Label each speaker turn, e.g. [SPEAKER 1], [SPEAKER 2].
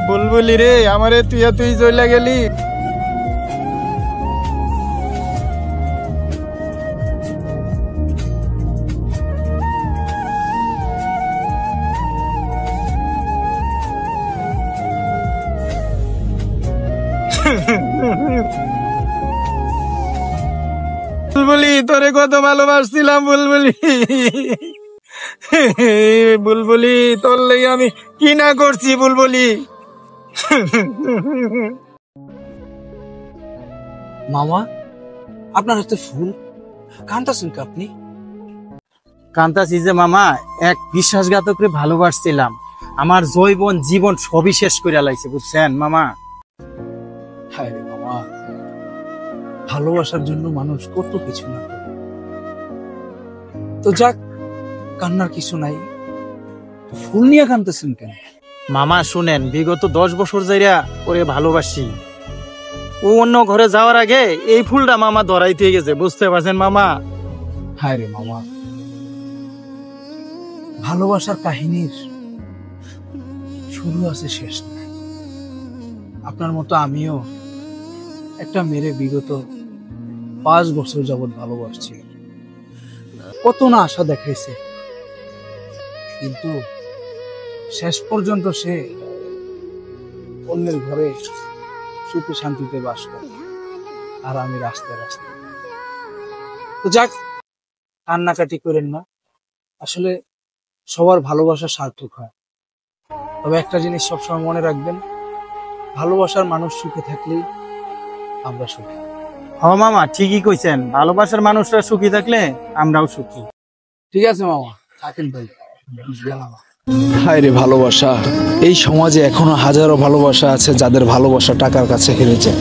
[SPEAKER 1] বুলবুলি রে, আমারে তুই চলে গেলি। বুলবুলি, তোরে কত ভালোবাসছিলাম বুলবুলি। বুলবুলি, তোর লেগে আমি কি না করছি বুলবুলি।
[SPEAKER 2] মামা, আপনার হাতে ফুল, কাঁদতেছেন কি আপনি?
[SPEAKER 1] কান্তাছি যে মামা, এক বিশ্বাসঘাতকরে ভালোবাসছিলাম, আমার জৈবন জীবন সবই শেষ করে লাইছে, বুঝছেন মামা।
[SPEAKER 2] হায় রে মামা, ভালোবাসার জন্য মানুষ কত কিছু না করে। তো যাক, কান্নার কিছু নাই, ফুল নিয়ে কাঁদতেছেন কেন?
[SPEAKER 1] মামা শুনেন, বিগত 10 বছর যাইরা ওরে ভালোবাসি। ও অন্য ঘরে যাওয়ার আগে এই ফুলটা মামা ধরাইতে গেছে, বুঝতে পারছেন মামা।
[SPEAKER 2] হায় রে মামা, ভালোবাসার কাহিনীর শুরু আছে, শেষ নাই। আপনার মতো আমিও একটা মেয়ে বিগত 5 বছর যাবৎ ভালোবাসছি। কত না আশা দেখাইছে, কিন্তু শেষ পর্যন্ত সে অন্যের ঘরে সুখে শান্তিতে বাস করে, আর আমি রাস্তায় রাস্তায়। তো যাক, কান্নাকাটি করেন না। আসলে সবার ভালোবাসা সার্থক হয়, তবে একটা জিনিস সবসময় মনে রাখবেন, ভালোবাসার মানুষ সুখে থাকলেই আমরা সুখী।
[SPEAKER 1] হ মামা, ঠিকই কইছেন, ভালোবাসার মানুষরা সুখী থাকলে আমরাও সুখী।
[SPEAKER 2] ঠিক আছে মামা, থাকেন ভাই। হায় রে ভালোবাসা, এই সমাজে এখনো হাজারো ভালোবাসা আছে যাদের ভালোবাসা টাকার কাছে হেরে যায়।